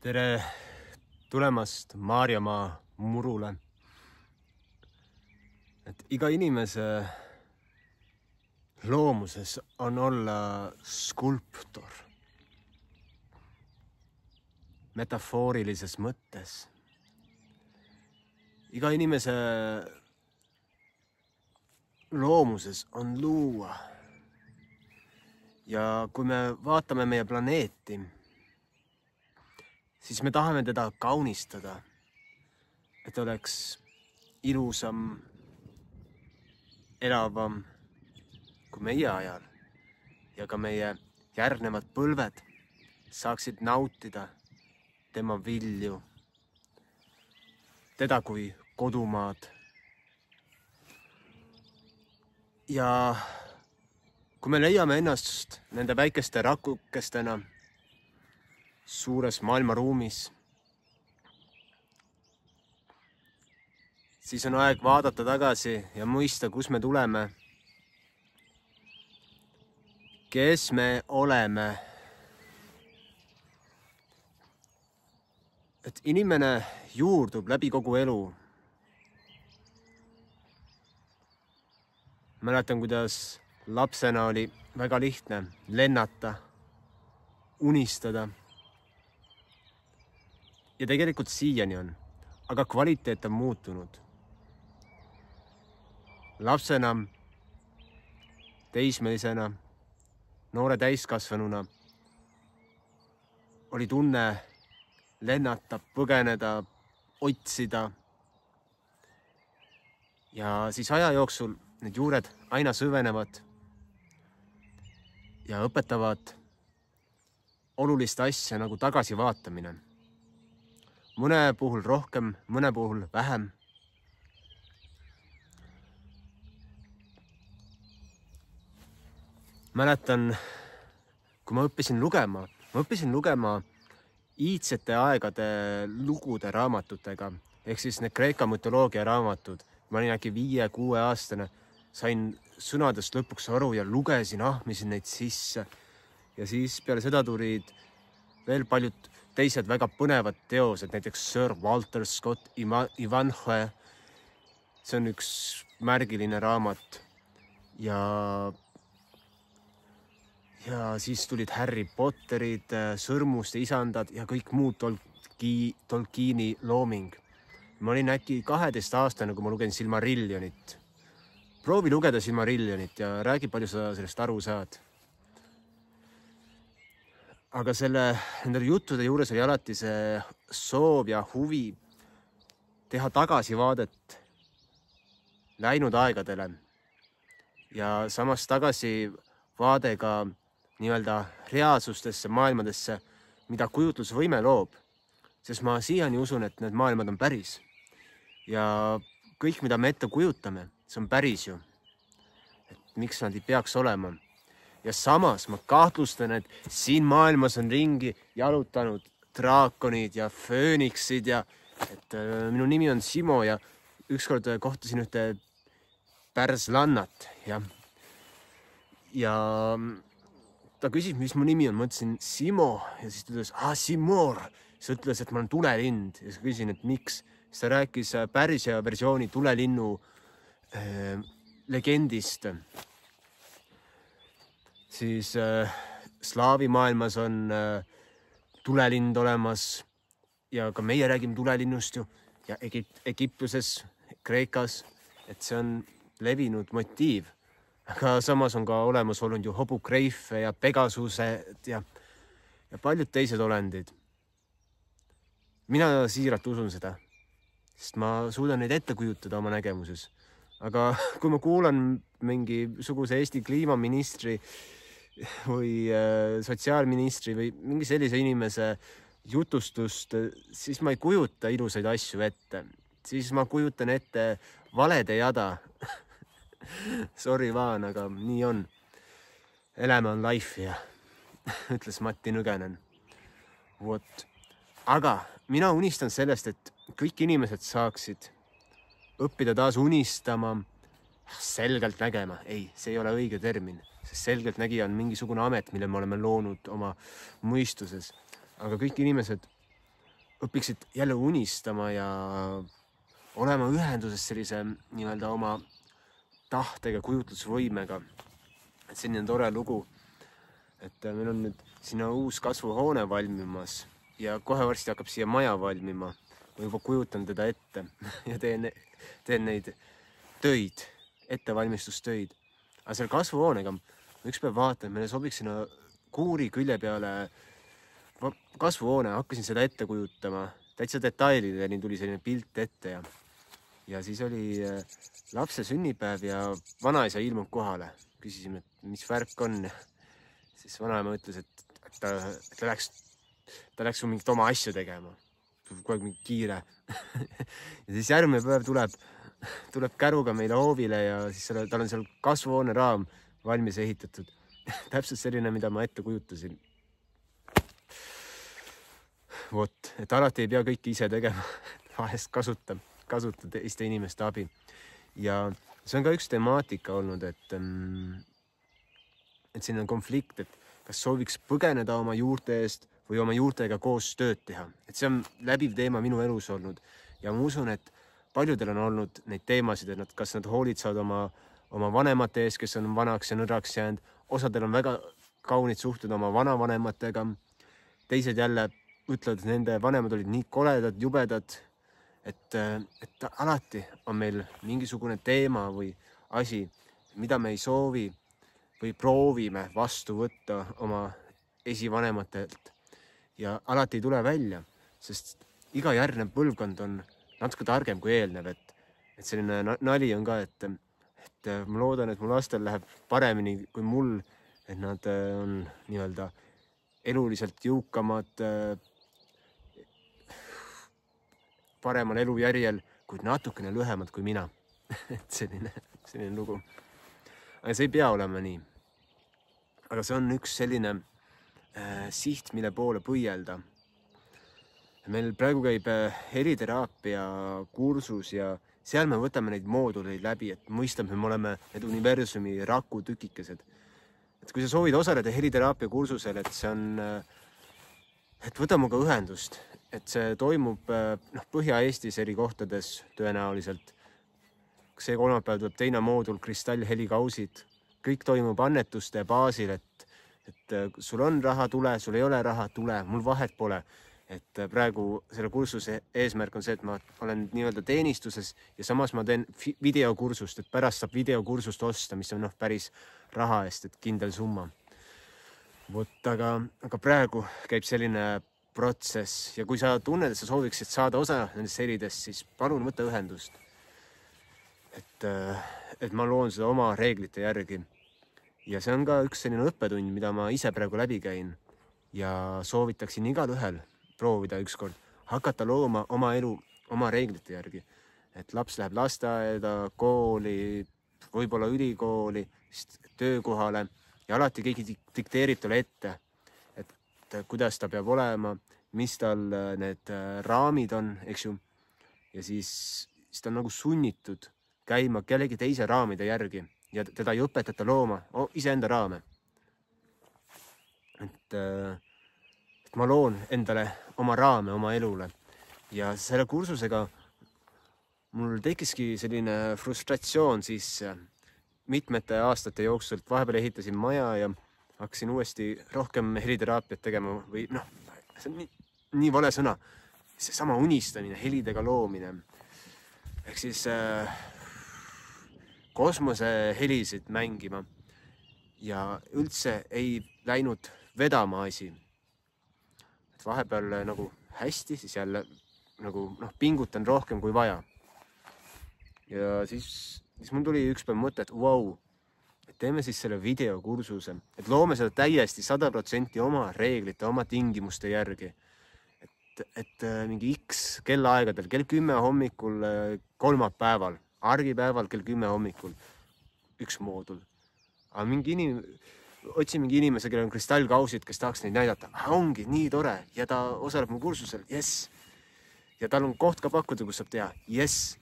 Tere tulemast Maarjamaa murule. Iga inimese loomuses on olla skulptor. Metafoorilises mõttes. Iga inimese loomuses on luua. Ja kui me vaatame meie planeeti, siis me tahame teda kaunistada, et oleks ilusam, elavam kui meie ajal ja ka meie järgnevad põlved saaksid nautida tema vilju, teda kui kodumaad. Ja kui me leiame ennast nende väikeste rakukestena suures maailmaruumis, siis on aeg vaadata tagasi ja mõista, kus me tuleme, kes me oleme. Et inimene juurdub läbi kogu elu. Mäletan, kuidas lapsena oli väga lihtne lennata, unistada. Ja tegelikult siiani on, aga kvaliteet on muutunud. Lapsena, teismelisena, noore täiskasvanuna oli tunne lennata, põgeneda, otsida. Ja siis aja jooksul need juured aina süvenevad ja õpetavad olulist asja nagu tagasivaatamine. Mõne puhul rohkem, mõne puhul vähem. Mäletan, kui ma õppisin lugema iidsete aegade lugude raamatutega, ehk siis need Kreeka mütoloogia raamatud. Ma olin äkki 5-6 aastane, sain sõnadest lõpuks aru ja lugesin, ahmisin neid sisse. Ja siis peale seda tulid veel paljud teised väga põnevad teosed, näiteks Sir Walter Scott Ivanhoe. See on üks märgiline raamat. Ja siis tulid Harry Potterid, Sõrmuste isandad ja kõik muud Tolkieni looming. Ma olin äkki 12-aastane, kui ma lugen Silmarillionit. Proovi lugeda Silmarillionit ja räägi, palju sa sellest aru saad. Aga nende juttude juures oli alati see soov ja huvi teha tagasivaadet läinud aegadele ja samas tagasivaade ka nii-öelda reaalsustesse, maailmadesse, mida kujutlusvõime loob. Sest ma siiani usun, et need maailmad on päris. Ja kõik, mida me ette kujutame, see on päris ju. Et miks nad ei peaks olema? Ja samas ma kahtlustan, et siin maailmas on ringi jalutanud draakonid ja fööniksid ja et minu nimi on Simo ja ükskord kohtasin ühte pärslannat ja ta küsis, mis mu nimi on. Ma ütlesin Simo ja siis ta ütles, Simor. Siis ütles, et ma olen tulelind ja siis küsin, et miks. Siis ta rääkis Pärsia versiooni tulelinnu legendist. Siis slaavi maailmas on tulelind olemas ja ka meie räägime tulelinnust ju ja Egiptuses, Kreekas, et see on levinud motiiv. Aga samas on ka olemas olnud ju hobukreife ja pegasused ja paljud teised olendid. Mina siiralt usun seda, sest ma suudan neid ette kujutada oma nägemuses. Aga kui ma kuulan mingisuguse Eesti kliimaministri või sotsiaalministri või mingi sellise inimese jutustust, siis ma ei kujuta ilusaid asju ette. Siis ma kujutan ette valede jada. Sorry vaan, aga nii on. Elämä on life ja ütles Matti Nõgenen. Aga mina unistan sellest, et kõik inimesed saaksid õppida taas unistama, selgelt nägema. Ei, see ei ole õige termin. Sest selgeltnägija on mingisugune amet, mille me oleme loonud oma mõistuses. Aga kõik inimesed õpiksid jälle unistama ja olema ühenduses sellise nii-öelda oma tahtega, kujutlusvõimega. Et selline tore lugu, et meil on nüüd sinna uus kasvuhoone valmimas ja kohe varsti hakkab siia maja valmima. Ma juba kujutan teda ette ja teen neid töid, ettevalmistustöid. Aga selle kasvuhoonega ma ükspäev vaatan, meile sobiks sinna kuuri külje peale kasvuhoone, hakkasin seda ette kujutama. Täitsa detailideni tuli selline pilt ette ja siis oli lapse sünnipäev ja vanaisa ilmub kohale. Küsisime, et mis värk on. Siis vanaema ütles, et ta läks mingit oma asju tegema. Kogu aeg mingi kiire. Ja siis järgmine päev tuleb käruga meile hoovile ja siis tal on seal kasvuhoone raam valmis ehitatud. Täpselt selline, mida ma ette kujutasin. Vot, et alati ei pea kõike ise tegema. Vahest kasuta teiste inimeste abi. Ja see on ka üks temaatika olnud, et siin on konflikt, et kas sooviks põgeneda oma juurte eest või oma juurtega koos tööd teha. Et see on läbiv teema minu elus olnud. Ja ma usun, et paljudel on olnud neid teemasid, et kas nad hoolitsevad oma vanemate ees, kes on vanaks ja nõraks jäänud. Osadel on väga kaunid suhted oma vanavanematega. Teised jälle ütlevad, et nende vanemad olid nii koledad, jubedad, et alati on meil mingisugune teema või asi, mida me ei soovi või proovime vastu võtta oma esivanematelt. Ja alati ei tule välja, sest iga järgnev põlvkond on natuke targem kui eelnev, et selline nali on ka, et ma loodan, et mu lastel läheb paremini kui mul, et nad on nii-öelda eluliselt jõukamad, paremal elujärjel, kuid natukene lühemad kui mina. Et selline lugu. Aga see ei pea olema nii. Aga see on üks selline siht, mille poole põielda. Meil praegu käib heliteraapia kursus ja seal me võtame neid mooduleid läbi, et mõistame, me oleme need universumi rakutükikesed. Et kui sa soovid osaleda heliteraapia kursusel, et see on, et võta muga ühendust, et see toimub Põhja-Eestis eri kohtades tõenäoliselt. See kolmapäev tuleb teine moodul, kristallhelikausid. Kõik toimub annetuste baasil, et sul on raha, tule, sul ei ole raha, tule, mul vahet pole. Et praegu selle kursuse eesmärk on see, et ma olen nii-öelda teenistuses ja samas ma teen videokursust, et pärast saab videokursust osta, mis on päris raha eest, et kindel summa. Vot, aga praegu käib selline protsess ja kui sa tunned, et sa sooviksid saada osa nendest helidest, siis palun võta ühendust. Et ma loon seda oma reeglite järgi. Ja see on ka üks selline õppetund, mida ma ise praegu läbi käin ja soovitaksin igal ühel proovida ükskord, hakata looma oma elu, oma reeglite järgi. Et laps läheb lasteaeda, kooli, võib-olla ülikooli, töökohale ja alati keegi dikteerib talle ette, et kuidas ta peab olema, mis tal need raamid on, eks ju. Ja siis ta on nagu sunnitud käima kellegi teise raamide järgi ja teda ei õpetata looma iseenda raame. Et ma loon endale oma raame, oma elule. Ja selle kursusega mul tekkiski selline frustratsioon siis mitmete aastate jooksul, et vahepeal ehitasin maja ja hakkasin uuesti rohkem heliteraapiat tegema või see on nii vale sõna. See sama unistamine, helidega loomine. Ehk siis kosmosehelisid mängima ja üldse ei läinud vedama asi. Vahepeal nagu hästi, siis jälle nagu pingutan rohkem kui vaja. Ja siis mul tuli ükspäev mõte, et vau, teeme siis selle videokursuse, et loome seda täiesti 100% oma reeglite, oma tingimuste järgi. Et mingi X kellaaegadel, kell 10 hommikul kolmapäeval, argipäeval kell 10 hommikul, üks moodul. Aga otsin mingi inimese, kellel on kristallkausid, kes tahaks neid näidata. Ongi nii tore ja ta osaleb mu kursusel. Yes. Ja tal on koht ka pakkuda, kus saab teha. Yes.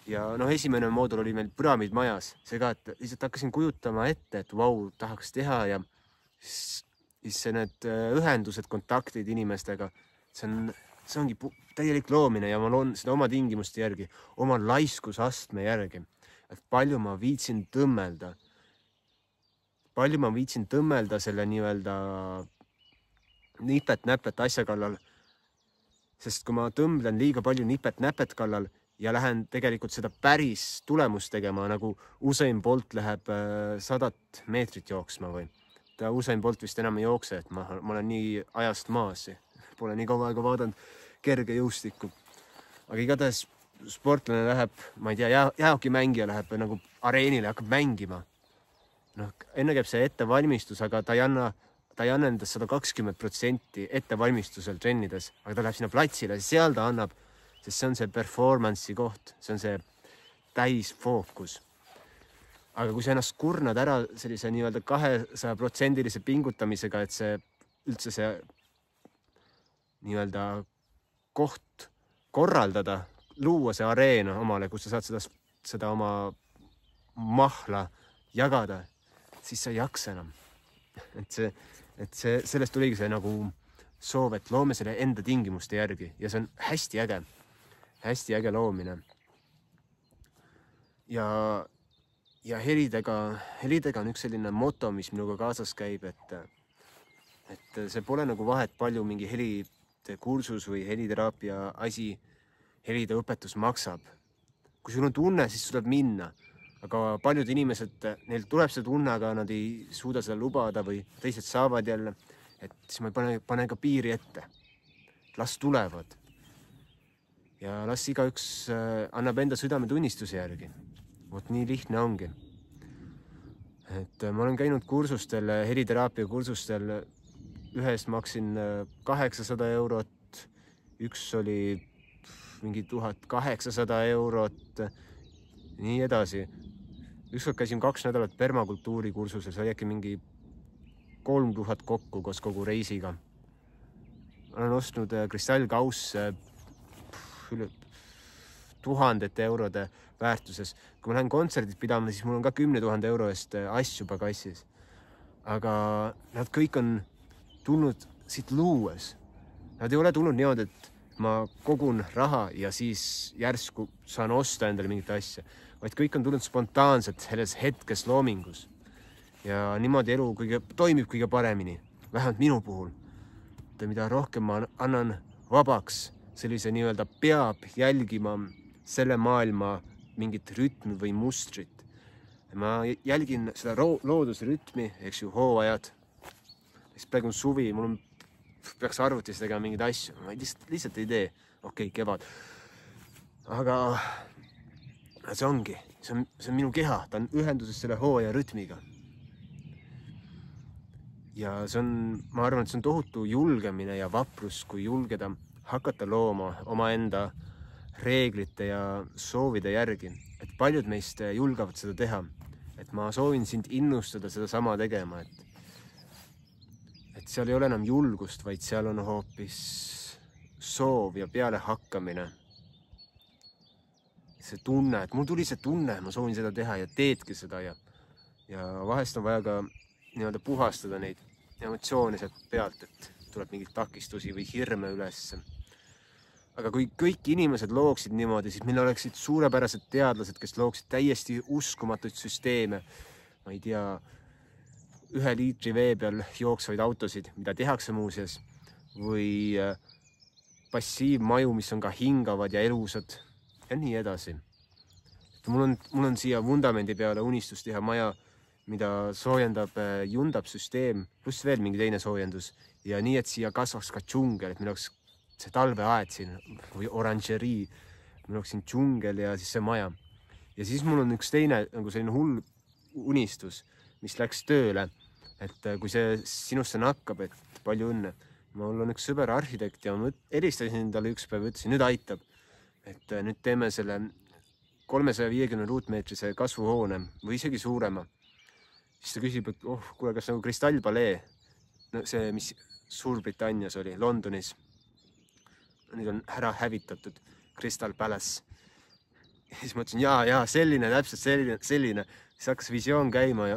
Ja esimene moodul oli meil püramiid majas. Seega, et lihtsalt hakkasin kujutama ette, et vau, tahaks teha ja siis need ühendused, kontaktid inimestega, see on see ongi täielik loomine ja ma loon seda oma tingimuste järgi, oma laiskusastme järgi, et palju ma viitsin tõmmelda selle nii-öelda nipet-näpet asja kallal. Sest kui ma tõmblen liiga palju nipet-näpet kallal ja lähen tegelikult seda päris tulemust tegema, nagu Usain Bolt läheb 100 meetrit jooksma või ta Usain Bolt vist enam ei jookse, et ma olen nii ajast maas. Pole nii kaua aega vaadanud kerge jõustikku. Aga igatahes sportlane läheb, ma ei tea, jäähokimängija läheb nagu areenile, hakkab mängima. Enne käib see ettevalmistus, aga ta ei anna endast 120% ettevalmistusel trennides, aga ta läheb sinna platsile, seal ta annab, sest see on see performance'i koht, see on see täisfookus. Aga kui sa ennast kurnad ära sellise nii-öelda 200%-lise pingutamisega, et see üldse see nii-öelda koht korraldada, luua see areena omale, kus sa saad seda oma mahla jagada, siis sa ei jaksa enam. Sellest tuligi see nagu soov, et loome selle enda tingimuste järgi ja see on hästi äge loomine. Ja helidega on üks selline moto, mis minuga kaasas käib, et see pole nagu vahet palju mingi helide kursus või heliteraapia asi, helide õpetus maksab. Kui sul on tunne, siis tuleb minna. Aga paljud inimesed, neil tuleb see tunne, aga nad ei suuda seda lubada või teised saavad jälle, et siis ma panen ka piiri ette. Las tulevad. Ja las igaüks annab enda südametunnistuse järgi. Vot nii lihtne ongi. Et ma olen käinud kursustel, heliteraapia kursustel, ühest maksin 800 eurot, üks oli mingi 1800 eurot, nii edasi. Ükskord käisin 2 nädalat permakultuuri kursusel, see oli äkki mingi 3000 kokku koos kogu reisiga. Olen ostnud kristallkausse üle 1000 eurode väärtuses. Kui ma lähen kontserdid pidama, siis mul on ka 10 000 euro eest asju pagassis. Aga nad kõik on tulnud siit luues. Nad ei ole tulnud niimoodi, et ma kogun raha ja siis järsku saan osta endale mingit asja, vaid kõik on tulnud spontaanselt selles hetkes loomingus. Ja niimoodi elu toimib kõige paremini, vähemalt minu puhul. Mida rohkem ma annan vabaks, sellise nii-öelda peab jälgima selle maailma mingit rütmi või mustrit. Ma jälgin seda loodusrütmi, eks ju, hooajad. Praegu on suvi, mul peaks arvutis tegema mingeid asju, ma lihtsalt ei tee. Okei, kevad. Aga see ongi, see on minu keha, ta on ühenduses selle hooaja rütmiga. Ja see on, ma arvan, et see on tohutu julgemine ja vaprus, kui julgeda hakata looma omaenda reeglite ja soovide järgi. Et paljud meist julgavad seda teha. Et ma soovin sind innustada seda sama tegema, et seal ei ole enam julgust, vaid seal on hoopis soov ja peale hakkamine. See tunne, et mul tuli see tunne, ma soovin seda teha ja teedki seda ja vahest on vaja ka nii-öelda puhastada neid emotsioone sealt pealt, et tuleb mingeid takistusi või hirme üles. Aga kui kõik inimesed looksid niimoodi, siis meil oleksid suurepärased teadlased, kes looksid täiesti uskumatuid süsteeme. Ma ei tea, 1 liitri vee peal jooksvaid autosid, mida tehakse muuseas, või passiivmaju, mis on ka hingavad ja elusad ja nii edasi. Mul on siia vundamendi peale unistus teha maja, mida soojendab jundab süsteem, pluss veel mingi teine soojendus. Ja nii, et siia kasvaks ka džungel, et meil oleks see talveaed siin või oranžerii, meil oleks siin džungel ja siis see maja. Ja siis mul on üks teine nagu selline hull unistus, mis läks tööle, et kui see sinusse nakkab, et palju õnne. Mul on üks sõber arhitekt ja ma helistasin talle üks päev ja ütlesin, nüüd aitab, et nüüd teeme selle 350 ruutmeetrise kasvuhoone või isegi suurema. Siis ta küsib, et kuule, kas nagu kristallpalee, see, mis Suurbritannias oli, Londonis, nüüd on ära hävitatud, Crystal Palace. Ja siis ma ütlesin, jaa, selline, täpselt selline. Siis hakkas visioon käima ja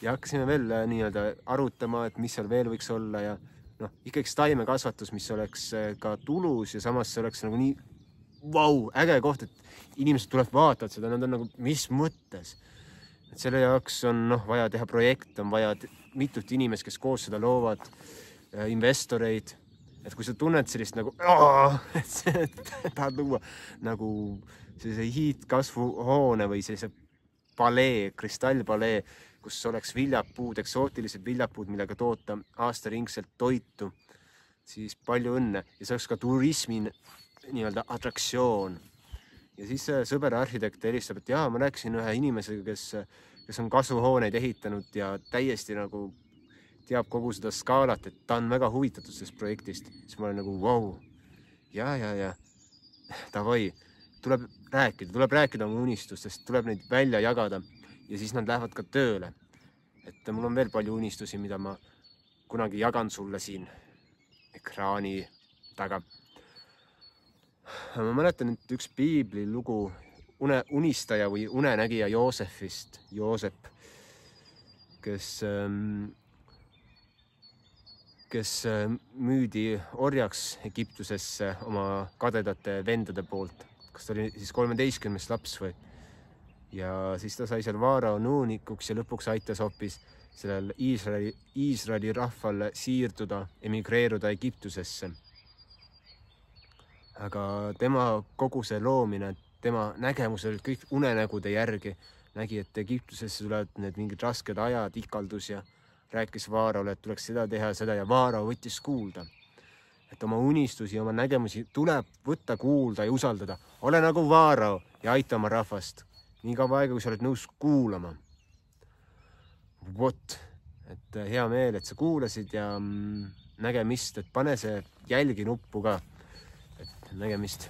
hakkasime veel nii-öelda arutama, et mis seal veel võiks olla ja noh, ikkagi taimekasvatus, mis oleks ka tulus ja samas see oleks nagu nii vau, äge koht, et inimesed tuleb vaatavad seda, nad on nagu, mis mõttes. Et selle jaoks on vaja teha projekt, on vaja mitut inimest, kes koos seda loovad, investoreid. Et kui sa tunned sellist nagu, et tahad luua nagu sellise hiidkasvuhoone või sellise palee, kristallpalee, kus oleks viljapuud, eksootilised viljapuud, millega toota aastaringselt toitu, siis palju õnne. Ja see oleks ka turismi nii-öelda atraktsioon. Ja siis sõber arhitekt helistab, et jaa, ma rääkisin ühe inimesega, kes on kasvuhooneid ehitanud ja täiesti nagu teab kogu seda skaalat, et ta on väga huvitatud sellest projektist. Siis ma olen nagu, vau, ja, davai, tuleb rääkida oma unistustest, tuleb neid välja jagada ja siis nad lähevad ka tööle. Et mul on veel palju unistusi, mida ma kunagi jagan sulle siin ekraani taga. Ma mäletan nüüd üks piibli lugu unistaja või unenägija Joosefist, Joosep, kes müüdi orjaks Egiptusesse oma kadedate vendade poolt. Kas ta oli siis 13. laps või? Ja siis ta sai seal Vaarao nõunikuks ja lõpuks aitas hoopis sellel Iisraeli rahval siirduda, emigreeruda Egiptusesse. Aga tema kogu see loomine, tema nägemusel kõik unenägude järgi nägi, et Egiptusesse tulevad need mingid rasked ajad, ikaldus ja rääkis Vaaraole, et tuleks seda teha ja seda ja Vaarao võttis kuulda. Et oma unistusi, oma nägemusi tuleb võtta kuulda ja usaldada. Ole nagu Vaarao ja aita oma rahvast. Nii kaua aega, kui sa oled nõus kuulama. Vot, et hea meel, et sa kuulasid ja nägemist, et pane see jälgi nuppu ka. Et nägemist.